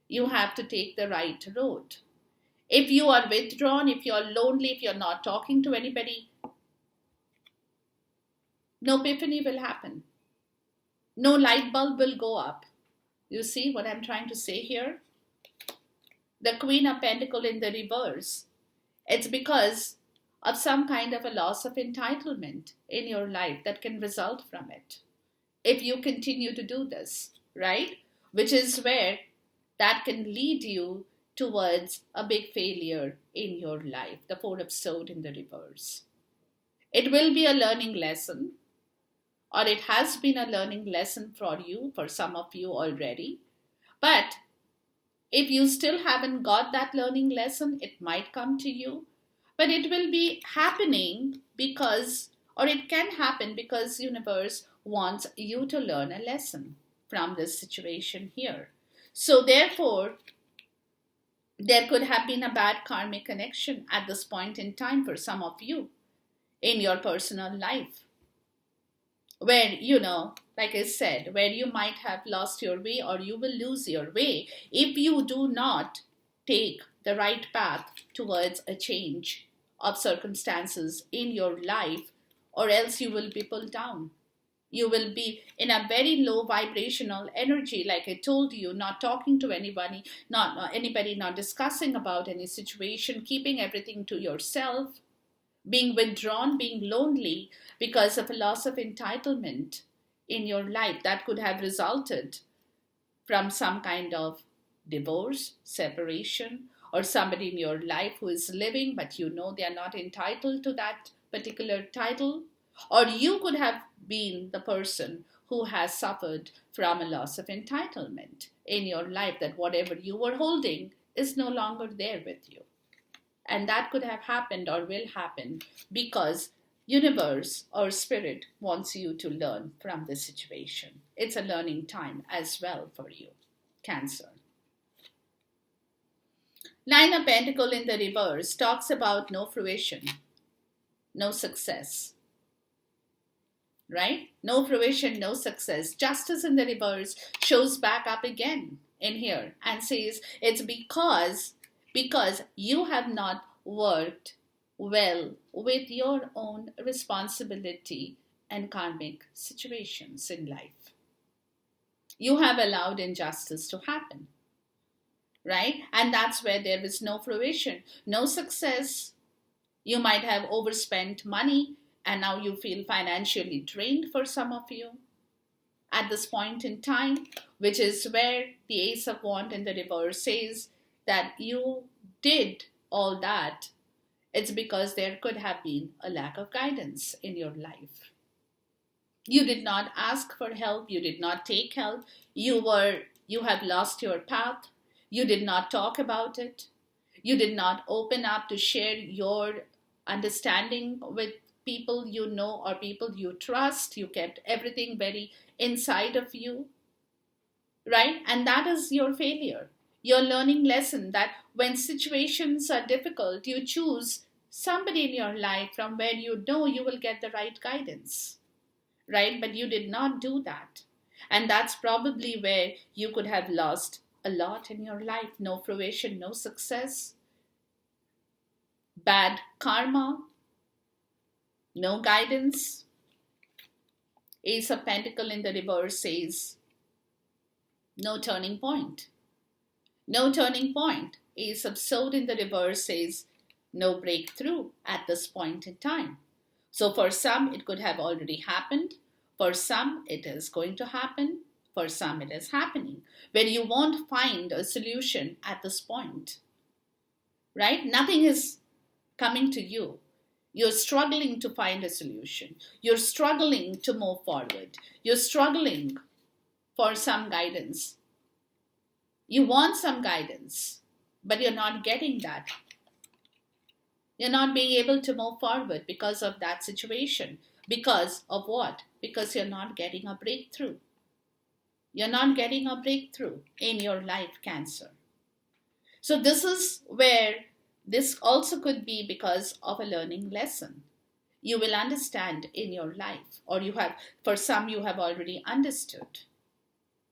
You have to take the right road. If you are withdrawn, if you're lonely, if you're not talking to anybody, no epiphany will happen. No light bulb will go up. You see what I'm trying to say here? The Queen of Pentacles in the reverse. It's because of some kind of a loss of entitlement in your life that can result from it. If you continue to do this, right? Which is where that can lead you towards a big failure in your life. The Four of Swords in the reverse. It will be a learning lesson. Or it has been a learning lesson for you, for some of you already. But if you still haven't got that learning lesson, it might come to you. But it will be happening because, or it can happen because universe wants you to learn a lesson from this situation here. So therefore, there could have been a bad karmic connection at this point in time for some of you in your personal life. Where, like I said, where you might have lost your way or you will lose your way if you do not take the right path towards a change of circumstances in your life, or else you will be pulled down. You will be in a very low vibrational energy, like I told you, not talking to anybody, not discussing about any situation, keeping everything to yourself, being withdrawn, being lonely because of a loss of entitlement in your life that could have resulted from some kind of divorce, separation, or somebody in your life who is living but they are not entitled to that particular title. Or you could have been the person who has suffered from a loss of entitlement in your life, that whatever you were holding is no longer there with you. And that could have happened or will happen because universe or spirit wants you to learn from this situation. It's a learning time as well for you, Cancer. Nine of Pentacles in the reverse talks about no fruition, no success. Right? No fruition, no success. Justice in the reverse shows back up again in here and says it's because you have not worked well with your own responsibility and karmic situations in life. You have allowed injustice to happen, right? And that's where there is no fruition, no success. You might have overspent money and now you feel financially drained for some of you at this point in time, which is where the Ace of Wands in the reverse says that you did all that. It's because there could have been a lack of guidance in your life. You did not ask for help. You did not take help. You have lost your path. You did not talk about it. You did not open up to share your understanding with people you know or people you trust. You kept everything very inside of you, right? And that is your failure. Your learning lesson that when situations are difficult, you choose somebody in your life from where you know you will get the right guidance, right? But you did not do that. And that's probably where you could have lost a lot in your life. No fruition, no success, bad karma, no guidance. Ace of Pentacle in the reverse says no turning point. No turning point. Ace of Sword in the reverse says no breakthrough at this point in time. So for some, it could have already happened. For some, it is going to happen. For some, it is happening. Where you won't find a solution at this point, right? Nothing is coming to you. You're struggling to find a solution. You're struggling to move forward. You're struggling for some guidance. You want some guidance, but you're not getting that. You're not being able to move forward because of that situation. Because of what? Because you're not getting a breakthrough. You're not getting a breakthrough in your life, Cancer. So this is where this also could be because of a learning lesson. You will understand in your life, or you have, for some, you have already understood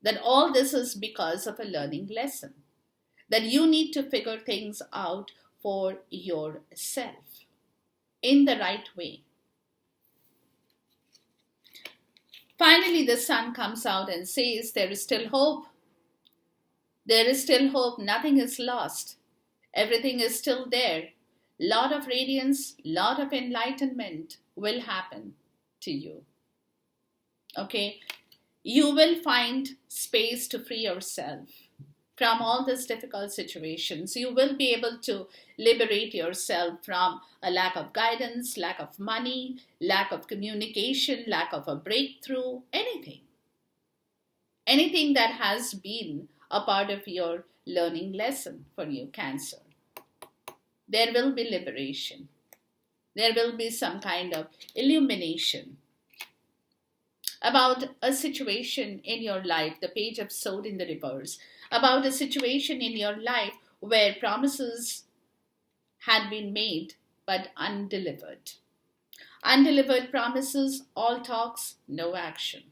that all this is because of a learning lesson, that you need to figure things out for yourself in the right way. Finally, the sun comes out and says, there is still hope. There is still hope. Nothing is lost. Everything is still there. Lot of radiance, lot of enlightenment will happen to you. Okay? You will find space to free yourself from all these difficult situations. You will be able to liberate yourself from a lack of guidance, lack of money, lack of communication, lack of a breakthrough, anything. Anything that has been a part of your learning lesson for you, Cancer. There will be liberation. There will be some kind of illumination about a situation in your life, the Page of Sword in the reverse, about a situation in your life where promises had been made but undelivered. Undelivered promises, all talks, no action.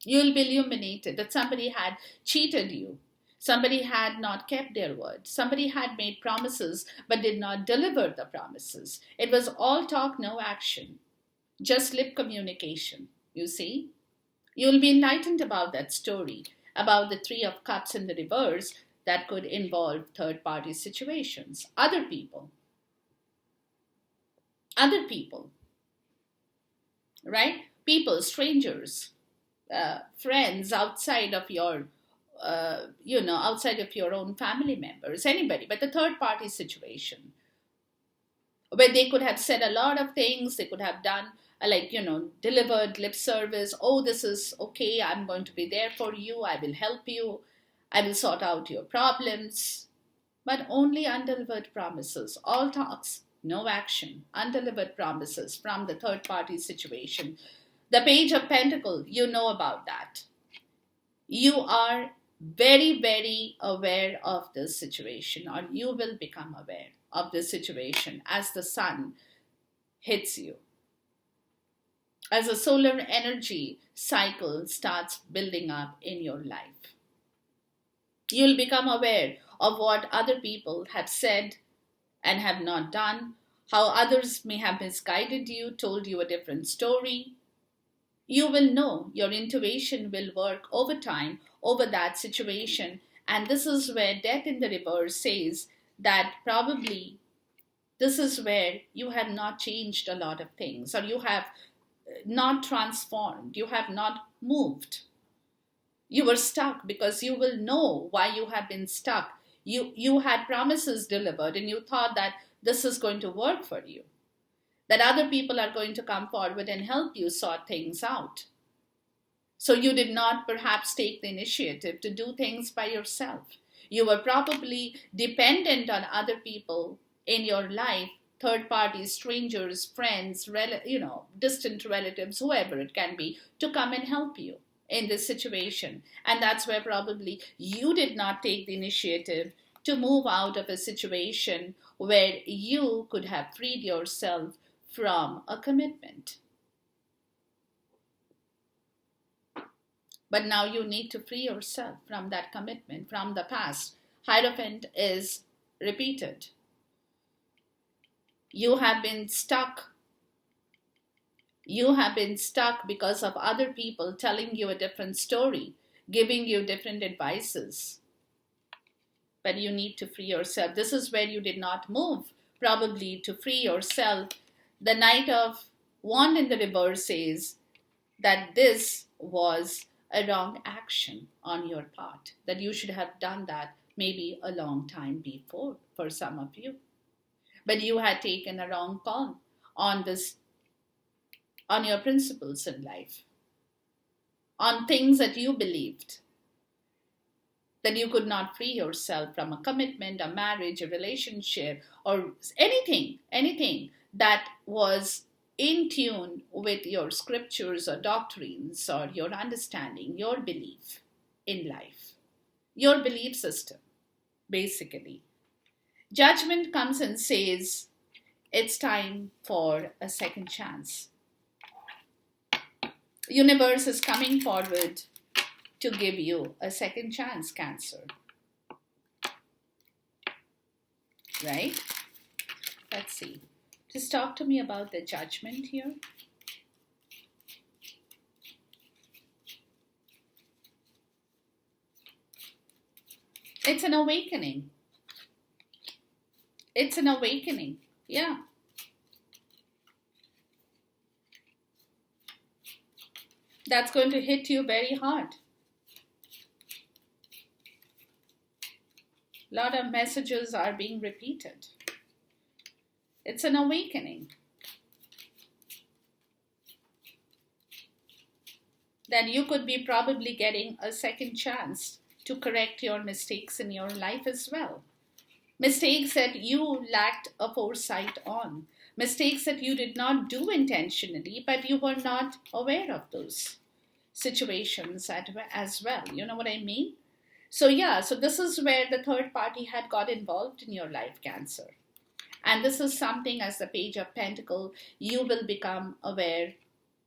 You'll be illuminated that somebody had cheated you. Somebody had not kept their word. Somebody had made promises but did not deliver the promises. It was all talk, no action. Just lip communication. You see? You'll be enlightened about that story, about the Three of Cups in the reverse that could involve third-party situations, other people, right? People, strangers, friends outside of your, outside of your own family members, anybody, but the third-party situation where they could have said a lot of things, they could have done delivered lip service. Oh, this is okay. I'm going to be there for you. I will help you. I will sort out your problems. But only undelivered promises. All talks, no action. Undelivered promises from the third party situation. The Page of Pentacles, you know about that. You are very, very aware of this situation, or you will become aware of this situation as the sun hits you. As a solar energy cycle starts building up in your life. You'll become aware of what other people have said and have not done, how others may have misguided you, told you a different story. You will know, your intuition will work overtime over that situation, and this is where Death in the reverse says that probably this is where you have not changed a lot of things, or you have not transformed, you have not moved. You were stuck because you will know why you have been stuck. You had promises delivered and you thought that this is going to work for you, that other people are going to come forward and help you sort things out. So you did not perhaps take the initiative to do things by yourself. You were probably dependent on other people in your life, third parties, strangers, friends, distant relatives, whoever it can be, to come and help you in this situation. And that's where probably you did not take the initiative to move out of a situation where you could have freed yourself from a commitment. But now you need to free yourself from that commitment, from the past. Hierophant is repeated. You have been stuck. You have been stuck because of other people telling you a different story, giving you different advices. But you need to free yourself. This is where you did not move, probably to free yourself. The Knight of Wand in the reverse says that this was a wrong action on your part, that you should have done that maybe a long time before for some of you. But you had taken a wrong call on this, on your principles in life, on things that you believed, that you could not free yourself from a commitment, a marriage, a relationship, or anything that was in tune with your scriptures or doctrines or your understanding, your belief in life, your belief system, basically. Judgment comes and says, it's time for a second chance. Universe is coming forward to give you a second chance, Cancer. Right? Let's see. Just talk to me about the judgment here. It's an awakening. It's an awakening. Yeah. That's going to hit you very hard. A lot of messages are being repeated. It's an awakening. That you could be probably getting a second chance to correct your mistakes in your life as well. Mistakes that you lacked a foresight on. Mistakes that you did not do intentionally, but you were not aware of those situations as well. You know what I mean? So this is where the third party had got involved in your life, Cancer. And this is something, as the Page of Pentacles, you will become aware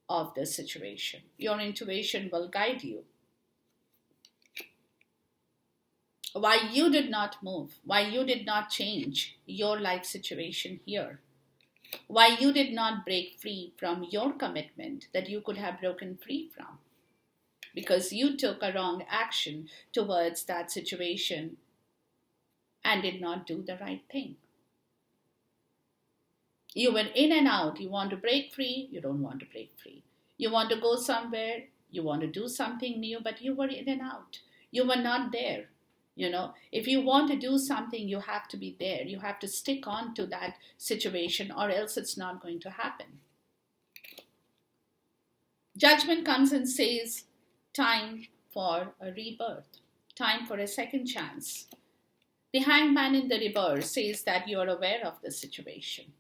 of the situation. Your intuition will guide you. Why you did not move, why you did not change your life situation here, why you did not break free from your commitment that you could have broken free from, because you took a wrong action towards that situation and did not do the right thing. You were in and out. You want to break free, you don't want to break free. You want to go somewhere, you want to do something new, but you were in and out. You were not there. You know, if you want to do something, you have to be there. You have to stick on to that situation, or else it's not going to happen. Judgment comes and says, time for a rebirth, time for a second chance. The Hangman in the reverse says that you are aware of the situation,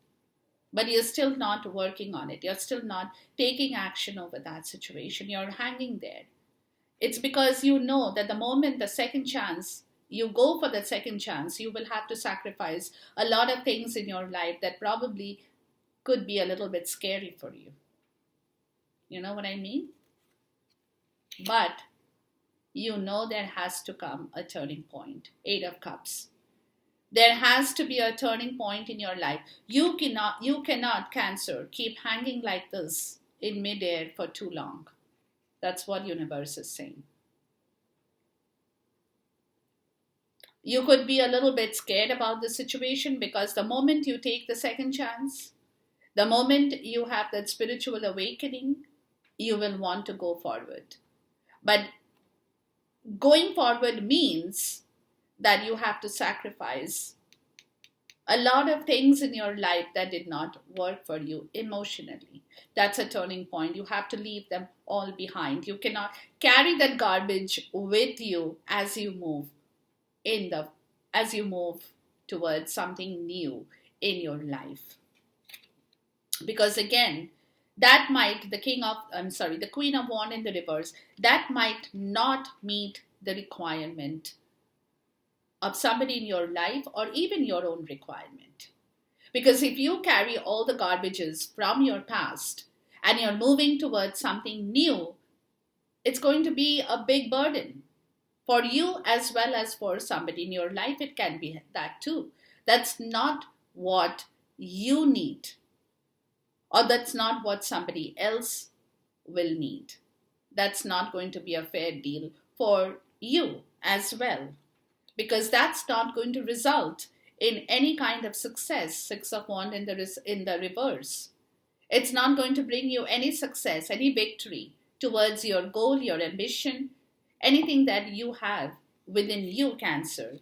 but you're still not working on it. You're still not taking action over that situation. You're hanging there. It's because you know that the moment the second chance, you go for the second chance, you will have to sacrifice a lot of things in your life that probably could be a little bit scary for you. You know what I mean? But you know there has to come a turning point. 8 of Cups. There has to be a turning point in your life. You cannot, Cancer, keep hanging like this in midair for too long. That's what universe is saying. You could be a little bit scared about the situation, because the moment you take the second chance, the moment you have that spiritual awakening, you will want to go forward. But going forward means that you have to sacrifice a lot of things in your life that did not work for you emotionally. That's a turning point. You have to leave them all behind. You cannot carry that garbage with you as you move. in the as you move towards something new in your life. Because again, that might the Queen of Wands in the reverse, that might not meet the requirement of somebody in your life or even your own requirement. Because if you carry all the garbages from your past and you're moving towards something new, it's going to be a big burden for you as well as for somebody in your life. It can be that too. That's not what you need, or that's not what somebody else will need. That's not going to be a fair deal for you as well, because that's not going to result in any kind of success. Six of Wands in the reverse. It's not going to bring you any success, any victory towards your goal, your ambition, anything that you have within you, Cancer.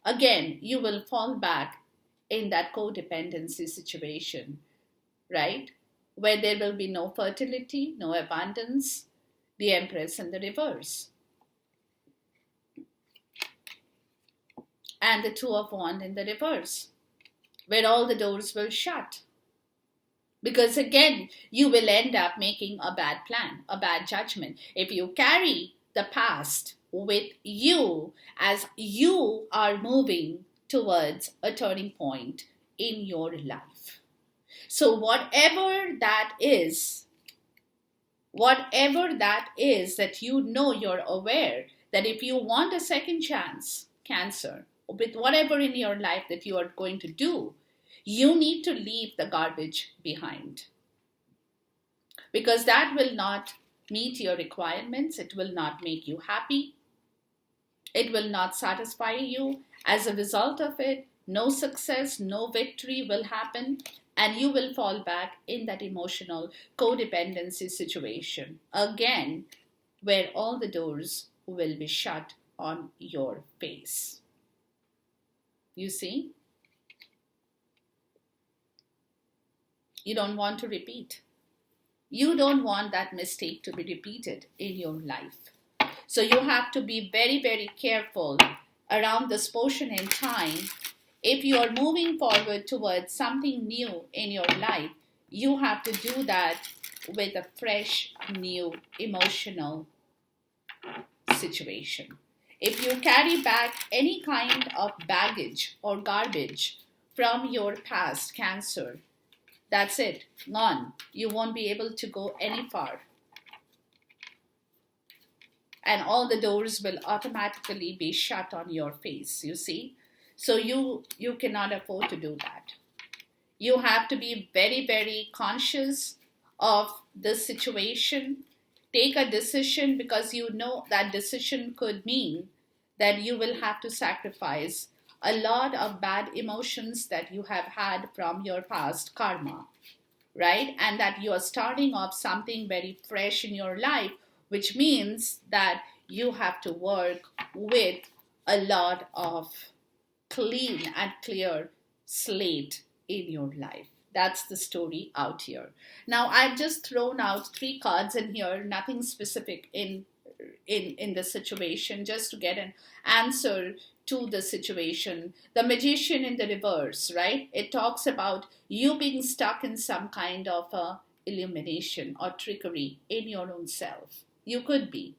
Again, you will fall back in that codependency situation, right? Where there will be no fertility, no abundance, the Empress in the reverse. And the Two of Wands in the reverse, where all the doors will shut. Because again, you will end up making a bad plan, a bad judgment. If you carry the past with you as you are moving towards a turning point in your life. So whatever that is that you know, you're aware that if you want a second chance, Cancer, with whatever in your life that you are going to do, you need to leave the garbage behind. Because that will not meet your requirements. It will not make you happy. It will not satisfy you. As a result of it, no success, no victory will happen, and you will fall back in that emotional codependency situation again, where all the doors will be shut on your face. You see? You don't want to repeat. You don't want that mistake to be repeated in your life. So you have to be very, very careful around this portion in time. If you are moving forward towards something new in your life, you have to do that with a fresh, new, emotional situation. If you carry back any kind of baggage or garbage from your past, Cancer, that's it, gone. You won't be able to go any far. And all the doors will automatically be shut on your face, you see? So you cannot afford to do that. You have to be very, very conscious of the situation. Take a decision, because you know that decision could mean that you will have to sacrifice a lot of bad emotions that you have had from your past karma, right? And that you are starting off something very fresh in your life, which means that you have to work with a lot of clean and clear slate in your life. That's the story out here. Now, I've just thrown out 3 cards in here, nothing specific in the situation, just to get an answer to the situation. The Magician in the reverse, right? It talks about you being stuck in some kind of a illumination or trickery in your own self. You could be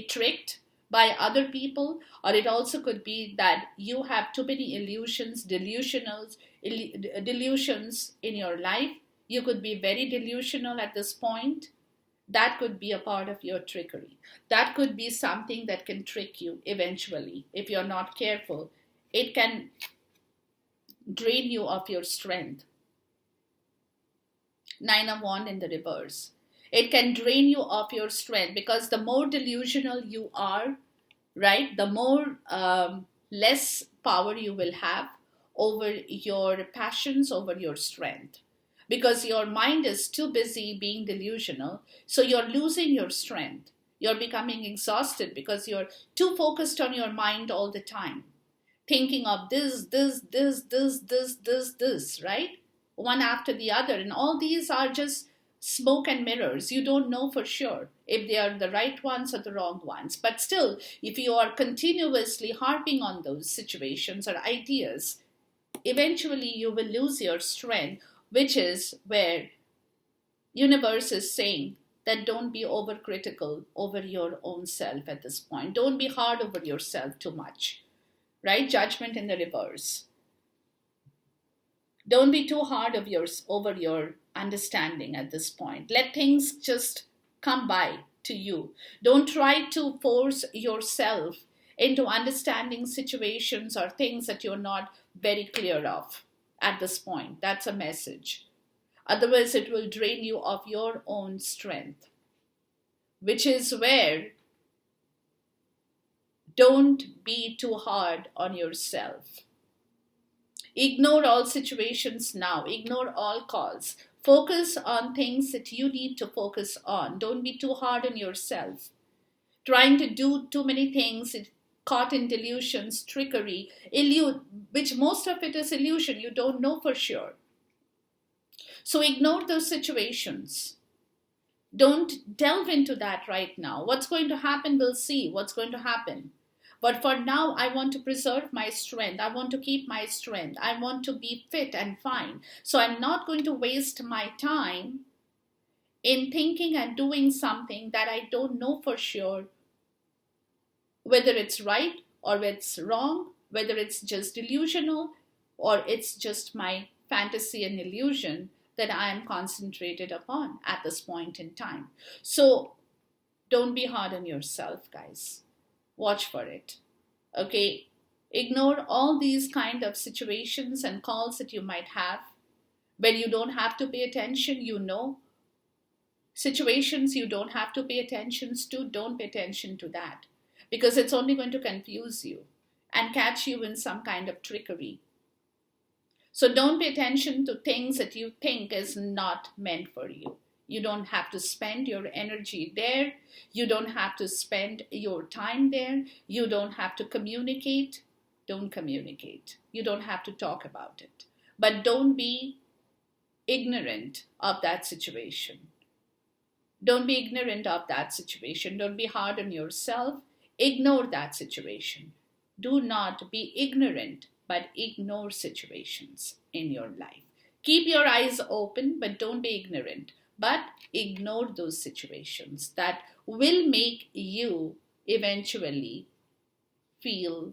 tricked by other people, or it also could be that you have too many delusions in your life. You could be very delusional at this point. That could be a part of your trickery. That could be something that can trick you eventually. If you're not careful, it can drain you of your strength. 9 of Wands in the reverse. It can drain you of your strength, because the more delusional you are, right, the more less power you will have over your passions, over your strength. Because your mind is too busy being delusional, so you're losing your strength. You're becoming exhausted because you're too focused on your mind all the time, thinking of this, right? One after the other. And all these are just smoke and mirrors. You don't know for sure if they are the right ones or the wrong ones. But still, if you are continuously harping on those situations or ideas, eventually you will lose your strength, which is where universe is saying that don't be overcritical over your own self at this point. Don't be hard over yourself too much, right? Judgment in the reverse. Don't be too hard over your understanding at this point. Let things just come by to you. Don't try to force yourself into understanding situations or things that you're not very clear of at this point. That's a message. Otherwise, it will drain you of your own strength, which is where don't be too hard on yourself. Ignore all situations now. Ignore all calls. Focus on things that you need to focus on. Don't be too hard on yourself. Trying to do too many things, caught in delusions, trickery, which most of it is illusion. You don't know for sure. So ignore those situations. Don't delve into that right now. What's going to happen, we'll see what's going to happen. But for now, I want to preserve my strength. I want to keep my strength. I want to be fit and fine. So I'm not going to waste my time in thinking and doing something that I don't know for sure whether it's right or it's wrong, whether it's just delusional or it's just my fantasy and illusion that I am concentrated upon at this point in time. So don't be hard on yourself, guys. Watch for it. Okay? Ignore all these kind of situations and calls that you might have when you don't have to pay attention, situations you don't have to pay attention to, don't pay attention to that, because it's only going to confuse you and catch you in some kind of trickery. So don't pay attention to things that you think is not meant for you. You don't have to spend your energy there. You don't have to spend your time there. You don't have to communicate. Don't communicate. You don't have to talk about it. But don't be ignorant of that situation. Don't be ignorant of that situation. Don't be hard on yourself. Ignore that situation. Do not be ignorant, but ignore situations in your life. Keep your eyes open, but don't be ignorant. But ignore those situations that will make you eventually feel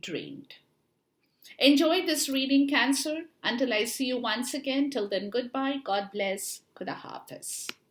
drained. Enjoy this reading, Cancer. Until I see you once again, till then, goodbye. God bless. Khuda Hafiz.